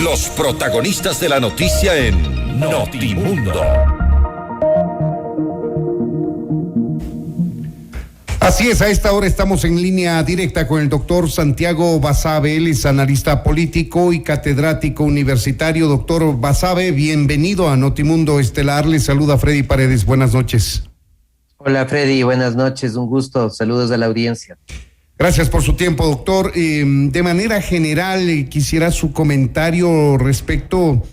Los protagonistas de la noticia en Notimundo. Así es, a esta hora estamos en línea directa con el doctor Santiago Basabe. Él es analista político y catedrático universitario. Doctor Basabe, bienvenido a Notimundo Estelar. Le saluda Freddy Paredes. Buenas noches. Hola Freddy, buenas noches, un gusto. Saludos a la audiencia. Gracias por su tiempo, doctor. De manera general, quisiera su comentario respecto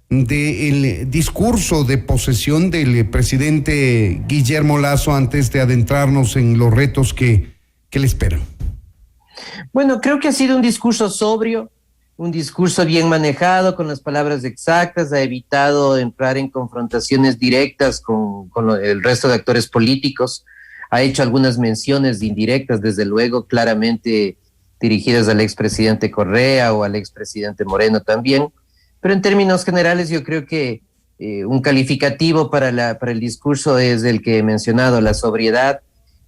del discurso de posesión del presidente Guillermo Lasso antes de adentrarnos en los retos que le esperan. Bueno, creo que ha sido un discurso sobrio, un discurso bien manejado, con las palabras exactas, ha evitado entrar en confrontaciones directas con el resto de actores políticos, ha hecho algunas menciones indirectas, desde luego, claramente dirigidas al expresidente Correa o al expresidente Moreno también. Pero en términos generales yo creo que un calificativo para el discurso es el que he mencionado, la sobriedad,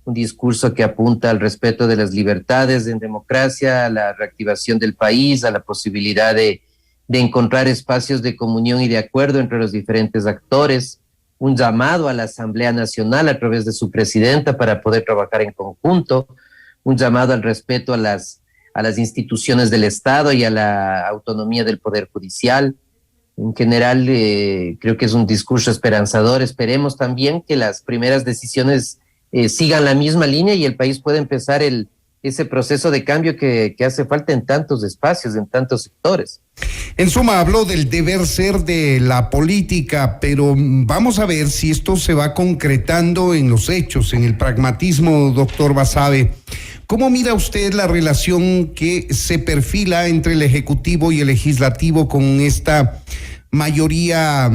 un discurso que apunta al respeto de las libertades en democracia, a la reactivación del país, a la posibilidad de encontrar espacios de comunión y de acuerdo entre los diferentes actores, un llamado a la Asamblea Nacional a través de su presidenta para poder trabajar en conjunto, un llamado al respeto a las instituciones del Estado y a la autonomía del Poder Judicial. En general, creo que es un discurso esperanzador. Esperemos también que las primeras decisiones sigan la misma línea y el país pueda empezar ese proceso de cambio que hace falta en tantos espacios, en tantos sectores. En suma, habló del deber ser de la política, pero vamos a ver si esto se va concretando en los hechos, en el pragmatismo, doctor Basabe. ¿Cómo mira usted la relación que se perfila entre el Ejecutivo y el Legislativo con esta mayoría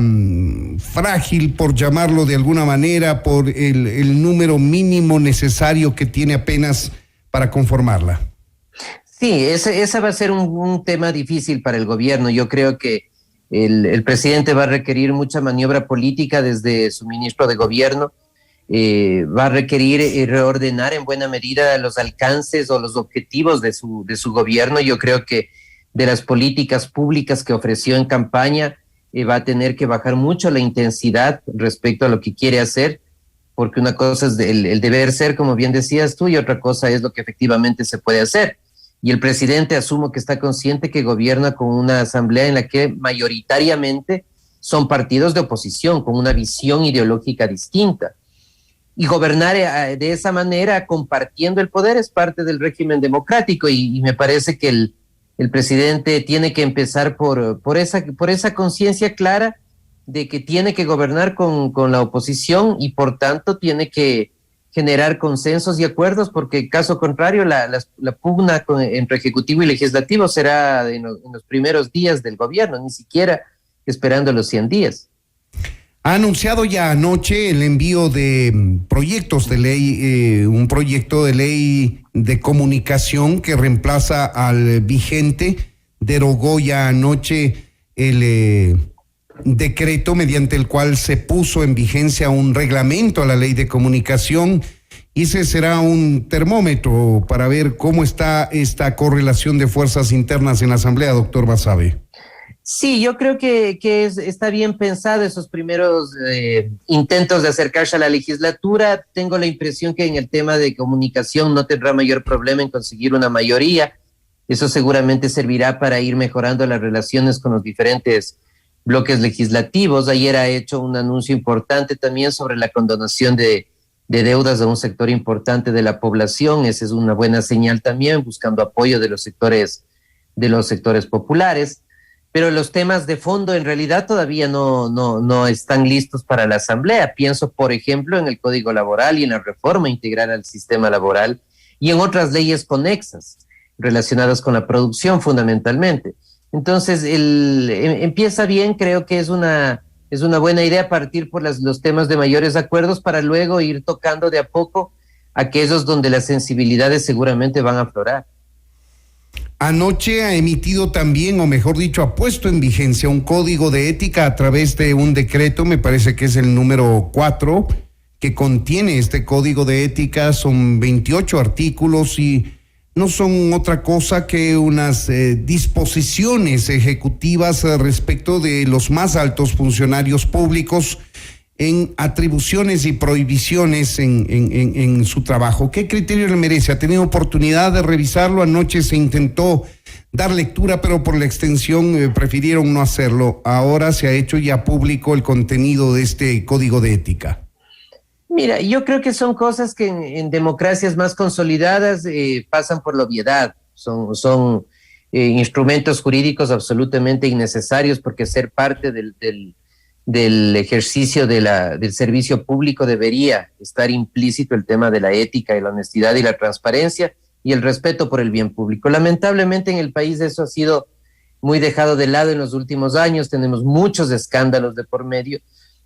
frágil, por llamarlo de alguna manera, por el número mínimo necesario que tiene apenas para conformarla? Sí, ese va a ser un tema difícil para el gobierno. Yo creo que el presidente va a requerir mucha maniobra política desde su ministro de gobierno. Va a requerir reordenar en buena medida los alcances o los objetivos de su gobierno. Yo creo que de las políticas públicas que ofreció en campaña va a tener que bajar mucho la intensidad respecto a lo que quiere hacer, porque una cosa es el deber ser, como bien decías tú, y otra cosa es lo que efectivamente se puede hacer. Y el presidente asumo que está consciente que gobierna con una asamblea en la que mayoritariamente son partidos de oposición, con una visión ideológica distinta. Y gobernar de esa manera, compartiendo el poder, es parte del régimen democrático, y me parece que el presidente tiene que empezar por esa conciencia clara de que tiene que gobernar con la oposición y por tanto tiene que generar consensos y acuerdos, porque caso contrario la pugna entre Ejecutivo y Legislativo será en los primeros días del gobierno, ni siquiera esperando los 100 días. Ha anunciado ya anoche el envío de proyectos de ley, un proyecto de ley de comunicación que reemplaza al vigente. Derogó ya anoche el decreto mediante el cual se puso en vigencia un reglamento a la ley de comunicación, y ese será un termómetro para ver cómo está esta correlación de fuerzas internas en la Asamblea, doctor Basabe. Sí, yo creo que está bien pensado esos primeros intentos de acercarse a la legislatura. Tengo la impresión que en el tema de comunicación no tendrá mayor problema en conseguir una mayoría. Eso seguramente servirá para ir mejorando las relaciones con los diferentes bloques legislativos. Ayer ha hecho un anuncio importante también sobre la condonación de deudas a un sector importante de la población. Esa es una buena señal también, buscando apoyo de los sectores populares. Pero los temas de fondo en realidad todavía no están listos para la Asamblea. Pienso, por ejemplo, en el Código Laboral y en la reforma integral al sistema laboral y en otras leyes conexas relacionadas con la producción fundamentalmente. Entonces, empieza bien, creo que es una buena idea partir por los temas de mayores acuerdos para luego ir tocando de a poco aquellos donde las sensibilidades seguramente van a aflorar. Anoche ha emitido también, o mejor dicho, ha puesto en vigencia un código de ética a través de un decreto, me parece que es el número 4, que contiene este código de ética. Son 28 artículos y no son otra cosa que unas disposiciones ejecutivas respecto de los más altos funcionarios públicos en atribuciones y prohibiciones en su trabajo. ¿Qué criterio le merece? ¿Ha tenido oportunidad de revisarlo? Anoche se intentó dar lectura, pero por la extensión prefirieron no hacerlo. Ahora se ha hecho ya público el contenido de este código de ética. Mira, yo creo que son cosas que en democracias más consolidadas pasan por la obviedad, son instrumentos jurídicos absolutamente innecesarios, porque ser parte del ejercicio del servicio público debería estar implícito el tema de la ética y la honestidad y la transparencia y el respeto por el bien público. Lamentablemente en el país eso ha sido muy dejado de lado en los últimos años, tenemos muchos escándalos de por medio.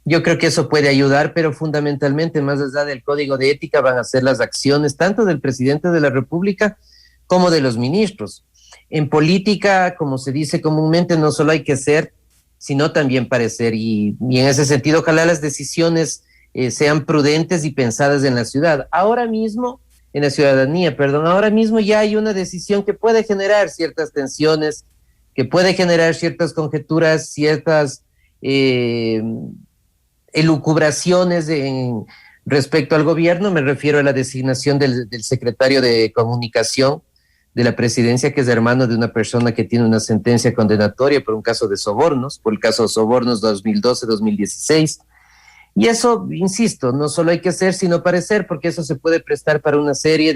Yo creo que eso puede ayudar, pero fundamentalmente, más allá del código de ética, van a ser las acciones tanto del presidente de la República como de los ministros. En política, como se dice comúnmente, no solo hay que ser, sino también parecer. Y en ese sentido, ojalá las decisiones sean prudentes y pensadas en la ciudad. Ahora mismo, en la ciudadanía, ahora mismo ya hay una decisión que puede generar ciertas tensiones, que puede generar ciertas conjeturas, ciertas elucubraciones respecto al gobierno. Me refiero a la designación del secretario de Comunicación de la presidencia, que es hermano de una persona que tiene una sentencia condenatoria por un caso de sobornos, por el caso de sobornos 2012-2016. Y eso, insisto, no solo hay que ser, sino parecer, porque eso se puede prestar para una serie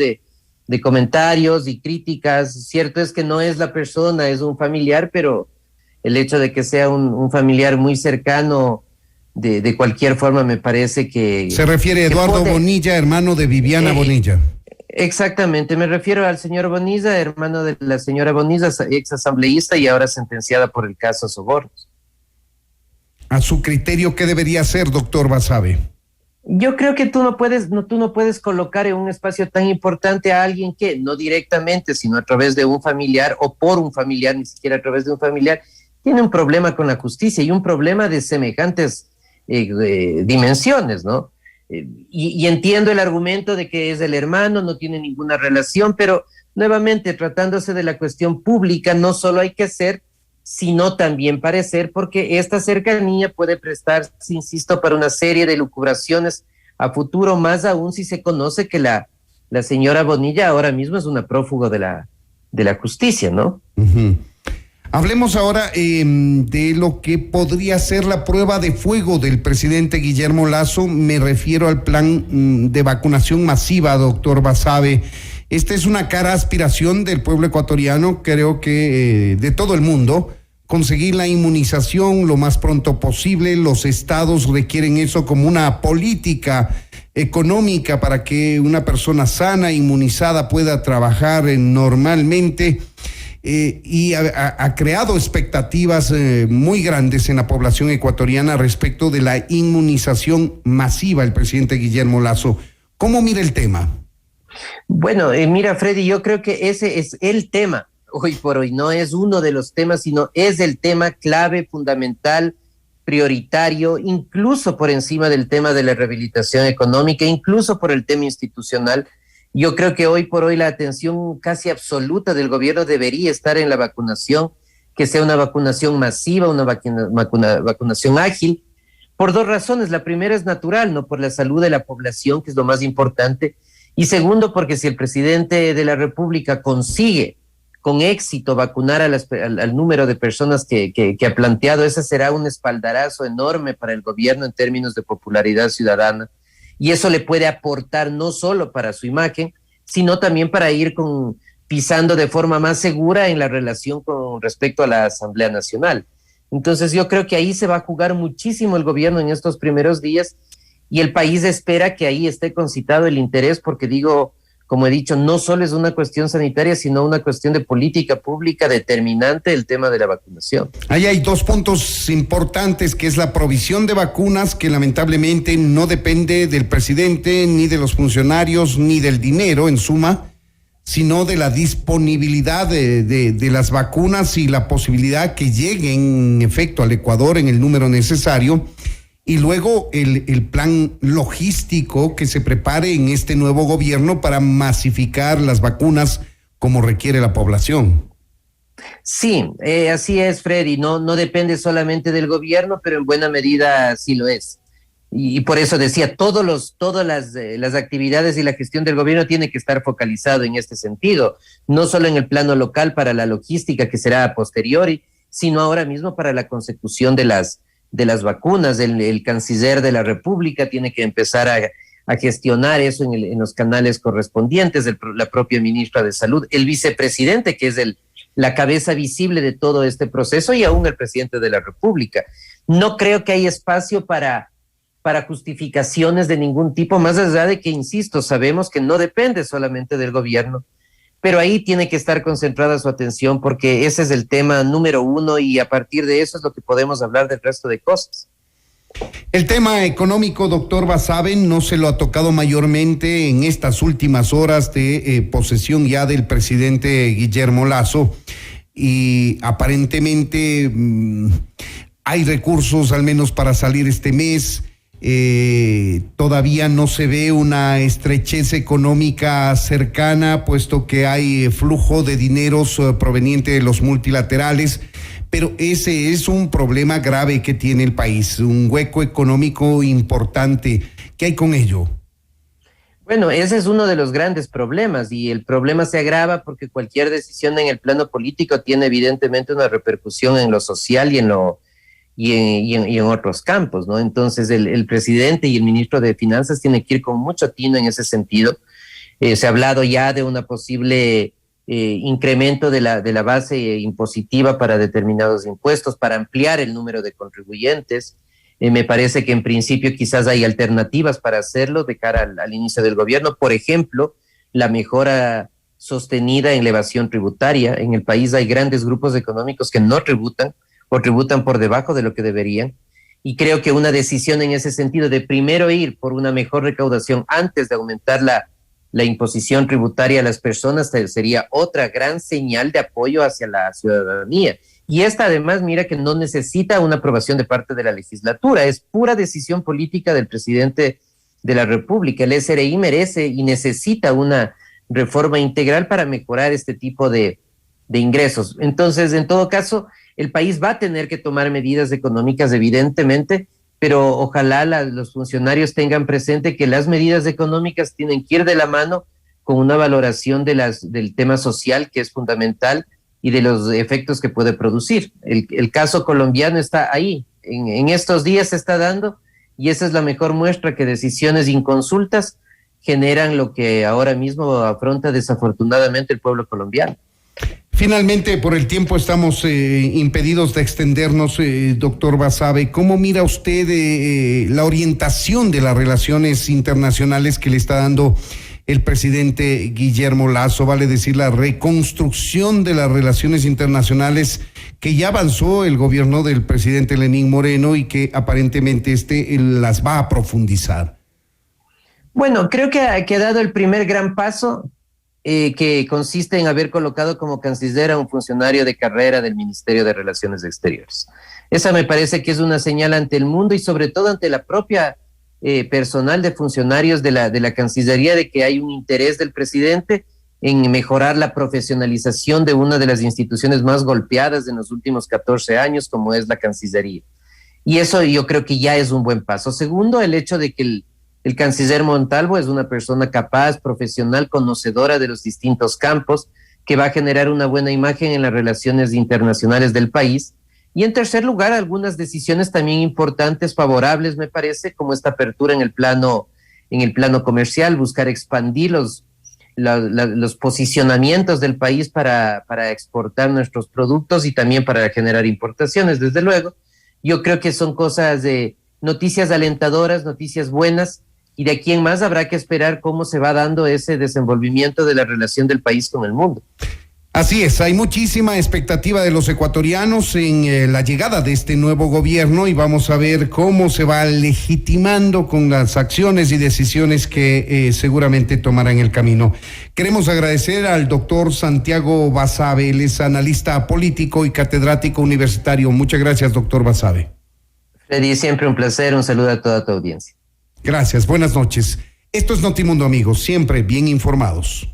de comentarios y críticas. Cierto es que no es la persona, es un familiar, pero el hecho de que sea un familiar muy cercano, de cualquier forma, me parece que... Se refiere a Eduardo Bonilla, hermano de Viviana Bonilla. Exactamente, me refiero al señor Bonilla, hermano de la señora Bonilla, ex asambleísta y ahora sentenciada por el caso sobornos. A su criterio, ¿qué debería hacer, doctor Basabe? Yo creo que tú no puedes colocar en un espacio tan importante a alguien que, no directamente, sino a través de un familiar o por un familiar, ni siquiera a través de un familiar, tiene un problema con la justicia y un problema de semejantes dimensiones, ¿no? Y entiendo el argumento de que es el hermano, no tiene ninguna relación, pero nuevamente, tratándose de la cuestión pública, no solo hay que ser, sino también parecer, porque esta cercanía puede prestarse, insisto, para una serie de lucubraciones a futuro, más aún si se conoce que la señora Bonilla ahora mismo es una prófuga de la justicia, ¿no? Uh-huh. Hablemos ahora de lo que podría ser la prueba de fuego del presidente Guillermo Lasso. Me refiero al plan de vacunación masiva, doctor Basabe. Esta es una cara aspiración del pueblo ecuatoriano, creo que de todo el mundo, conseguir la inmunización lo más pronto posible. Los estados requieren eso como una política económica para que una persona sana, inmunizada, pueda trabajar normalmente. Y ha creado expectativas muy grandes en la población ecuatoriana respecto de la inmunización masiva el presidente Guillermo Lasso. ¿Cómo mira el tema? Bueno, mira, Freddy, yo creo que ese es el tema hoy por hoy. No es uno de los temas, sino es el tema clave, fundamental, prioritario, incluso por encima del tema de la rehabilitación económica, incluso por el tema institucional. Yo creo que hoy por hoy la atención casi absoluta del gobierno debería estar en la vacunación, que sea una vacunación masiva, una vacunación ágil, por dos razones. La primera es natural, ¿no? Por la salud de la población, que es lo más importante. Y segundo, porque si el presidente de la República consigue con éxito vacunar al número de personas que ha planteado, ese será un espaldarazo enorme para el gobierno en términos de popularidad ciudadana. Y eso le puede aportar no solo para su imagen, sino también para ir pisando de forma más segura en la relación con respecto a la Asamblea Nacional. Entonces yo creo que ahí se va a jugar muchísimo el gobierno en estos primeros días y el país espera que ahí esté concitado el interés, porque digo, como he dicho, no solo es una cuestión sanitaria, sino una cuestión de política pública determinante el tema de la vacunación. Ahí hay dos puntos importantes, que es la provisión de vacunas, que lamentablemente no depende del presidente, ni de los funcionarios, ni del dinero, en suma, sino de la disponibilidad de las vacunas y la posibilidad que lleguen, en efecto, al Ecuador en el número necesario. Y luego el plan logístico que se prepare en este nuevo gobierno para masificar las vacunas como requiere la población. Sí, así es, Freddy. No depende solamente del gobierno, pero en buena medida sí lo es. Y por eso decía, todas las actividades y la gestión del gobierno tiene que estar focalizado en este sentido, no solo en el plano local para la logística, que será a posteriori, sino ahora mismo para la consecución de las vacunas. El canciller de la República tiene que empezar a gestionar eso en los canales correspondientes, la propia ministra de Salud, el vicepresidente, que es la cabeza visible de todo este proceso, y aún el presidente de la República. No creo que haya espacio para justificaciones de ningún tipo, más allá de que, insisto, sabemos que no depende solamente del gobierno, pero ahí tiene que estar concentrada su atención, porque ese es el tema número uno, y a partir de eso es lo que podemos hablar del resto de cosas. El tema económico, doctor Basabe, no se lo ha tocado mayormente en estas últimas horas de posesión ya del presidente Guillermo Lasso, y aparentemente hay recursos al menos para salir este mes. Todavía no se ve una estrechez económica cercana, puesto que hay flujo de dineros proveniente de los multilaterales, pero ese es un problema grave que tiene el país, un hueco económico importante. ¿Qué hay con ello? Bueno, ese es uno de los grandes problemas, y el problema se agrava porque cualquier decisión en el plano político tiene evidentemente una repercusión en lo social y en otros campos, ¿no? Entonces el presidente y el ministro de Finanzas tienen que ir con mucho tino en ese sentido. Se ha hablado ya de una posible incremento de la base impositiva para determinados impuestos, para ampliar el número de contribuyentes. Me parece que en principio quizás hay alternativas para hacerlo de cara al inicio del gobierno. Por ejemplo, la mejora sostenida en la evasión tributaria. En el país hay grandes grupos económicos que no tributan o tributan por debajo de lo que deberían. Y creo que una decisión en ese sentido de primero ir por una mejor recaudación antes de aumentar la imposición tributaria a las personas sería otra gran señal de apoyo hacia la ciudadanía. Y esta además, mira que no necesita una aprobación de parte de la legislatura, es pura decisión política del presidente de la República. El SRI merece y necesita una reforma integral para mejorar este tipo de ingresos. Entonces, en todo caso, el país va a tener que tomar medidas económicas, evidentemente, pero ojalá los funcionarios tengan presente que las medidas económicas tienen que ir de la mano con una valoración del tema social, que es fundamental, y de los efectos que puede producir. El caso colombiano está ahí, en estos días se está dando, y esa es la mejor muestra que decisiones inconsultas generan lo que ahora mismo afronta desafortunadamente el pueblo colombiano. Finalmente, por el tiempo estamos impedidos de extendernos, doctor Basabe. ¿Cómo mira usted la orientación de las relaciones internacionales que le está dando el presidente Guillermo Lasso? Vale decir, la reconstrucción de las relaciones internacionales que ya avanzó el gobierno del presidente Lenín Moreno y que aparentemente las va a profundizar. Bueno, creo que ha dado el primer gran paso, que consiste en haber colocado como canciller a un funcionario de carrera del Ministerio de Relaciones Exteriores. Esa me parece que es una señal ante el mundo y sobre todo ante la propia personal de funcionarios de la Cancillería, de que hay un interés del presidente en mejorar la profesionalización de una de las instituciones más golpeadas en los últimos 14 años, como es la Cancillería. Y eso yo creo que ya es un buen paso. Segundo, el hecho de que el canciller Montalvo es una persona capaz, profesional, conocedora de los distintos campos, que va a generar una buena imagen en las relaciones internacionales del país. Y en tercer lugar, algunas decisiones también importantes, favorables, me parece, como esta apertura en el plano comercial, buscar expandir los posicionamientos del país para exportar nuestros productos y también para generar importaciones, desde luego. Yo creo que son cosas de noticias alentadoras, noticias buenas, y de aquí en más habrá que esperar cómo se va dando ese desenvolvimiento de la relación del país con el mundo. Así es, hay muchísima expectativa de los ecuatorianos en la llegada de este nuevo gobierno, y vamos a ver cómo se va legitimando con las acciones y decisiones que seguramente tomarán el camino. Queremos agradecer al doctor Santiago Basabe, él es analista político y catedrático universitario. Muchas gracias, doctor Basabe. Freddy, siempre un placer, un saludo a toda tu audiencia. Gracias, buenas noches. Esto es Notimundo, amigos, siempre bien informados.